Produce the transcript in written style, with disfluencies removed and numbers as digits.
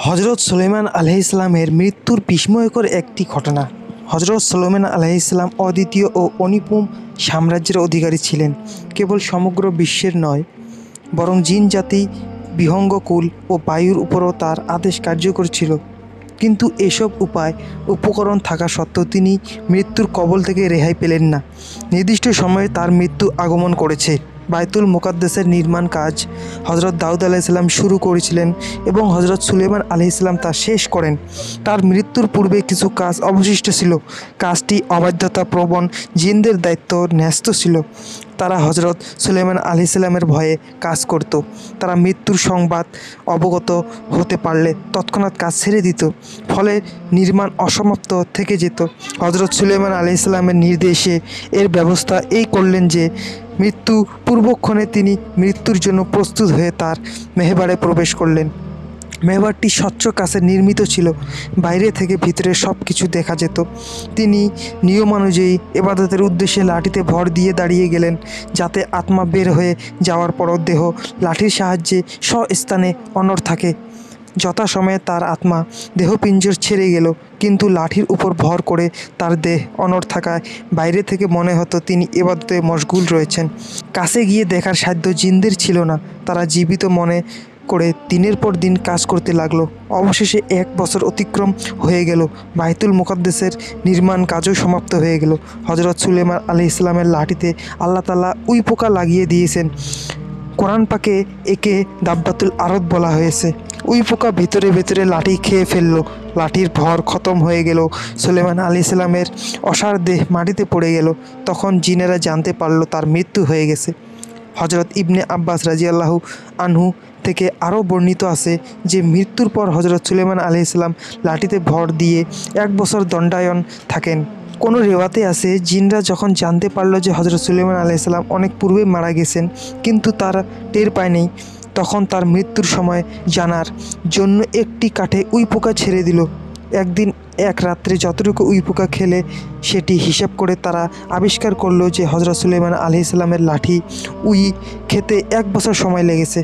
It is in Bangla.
হজরত সুলাইমান আলাইহিসসালামের মৃত্যুর বিস্ময়কর একটি ঘটনা। হজরত সুলাইমান আলাইহিসসালাম অদ্বিতীয় ও অনুপম সাম্রাজ্যের অধিকারী ছিলেন। কেবল সমগ্র বিশ্বের নয়, বরং জিন জাতি, বিহঙ্গকুল ও বায়ুর উপরও তার আদেশ কার্যকর ছিল। কিন্তু এসব উপকরণ থাকা সত্ত্বেও তিনি মৃত্যুর কবল থেকে রেহাই পেলেন না। নির্দিষ্ট সময়ে তার মৃত্যু আগমন করেছে। বাইতুল মুকাদ্দাসের নির্মাণ কাজ হজরত দাউদ আলাইহিসসালাম শুরু করেছিলেন এবং হজরত সুলাইমান আলাইহিসসালাম তা শেষ করেন। তার মৃত্যুর পূর্বে কিছু কাজ অবশিষ্ট ছিল। কাজটি অবাধ্যতা প্রবণ জিনদের দায়িত্ব ন্যস্ত ছিল। তারা হজরত সুলাইমান আলাইহিসসালামের ভয়ে কাজ করত। তারা মৃত্যুর সংবাদ অবগত হতে পারলে তৎক্ষণাৎ কাজ ছেড়ে দিত, ফলে নির্মাণ অসমাপ্ত থেকে যেত। হজরত সুলাইমান আলাইহিসসালামের নির্দেশে এর ব্যবস্থা এই করলেন যে মৃত্যু পূর্বক্ষণে তিনি মৃত্যুর জন্য প্রস্তুত হয়ে তার মেহবারে প্রবেশ করলেন। মেহবারটি স্বচ্ছ কাচে নির্মিত ছিল, বাইরে থেকে ভিতরে সব কিছু দেখা যেত। তিনি নিয়মানুযায়ী ইবাদতের উদ্দেশ্যে লাঠিতে ভর দিয়ে দাঁড়িয়ে গেলেন, যাতে আত্মা বের হয়ে যাওয়ার পরও দেহ লাঠির সাহায্যে স্বস্থানে অনড় থাকে। যথাসময়ে তার আত্মা দেহপিঞ্জর ছেড়ে গেল, কিন্তু লাঠির উপর ভর করে তার দেহ অনড় থাকায় বাইরে থেকে মনে হতো তিনি ইবাদতে মশগুল রয়েছেন। কাছে গিয়ে দেখার সাধ্য জিনদের ছিল না। তারা জীবিত মনে করে দিনের পর দিন কাজ করতে লাগলো। অবশেষে 1 বছর অতিক্রম হয়ে গেল। বাইতুল মুকাদ্দাসের নির্মাণ কাজও সমাপ্ত হয়ে গেল। হজরত সুলাইমান আলাইহিসসালামের লাঠিতে আল্লাহ তাআলা উই পোকা লাগিয়ে দিয়েছেন। কোরআন পাকে একে দাব্বাতুল আরদ বলা হয়েছে। উই পোকা ভেতরে ভেতরে লাঠি খেয়ে ফেলল। লাঠির ভর খতম হয়ে গেল। সুলাইমান আলাইহিসসালামের অসার দেহ মাটিতে পড়ে গেল। তখন জিনেরা জানতে পারল তার মৃত্যু হয়ে গেছে। হজরত ইবনে আব্বাস রাদিয়াল্লাহু আনহু থেকে আরও বর্ণিত আছে যে মৃত্যুর পর হজরত সুলাইমান আলাইহিসসালাম লাঠিতে ভর দিয়ে 1 বছর দণ্ডায়ন থাকেন। কোনো রেওয়াতে আছে, জিনরা যখন জানতে পারল যে হজরত সুলাইমান আলাইহিসসালাম অনেক পূর্বেই মারা গেছেন, কিন্তু তারা টের পায়নি, তখন তার মৃত্যুর সময় জানার জন্য একটি কাঠে উই পোকা ছেড়ে দিল। একদিন এক রাত্রে যতটুকু উই পোকা খেলে সেটি হিসাব করে তারা আবিষ্কার করলো যে হজরত সুলাইমান আলাইহিসসালামের লাঠি উই খেতে 1 বছর সময় লেগেছে।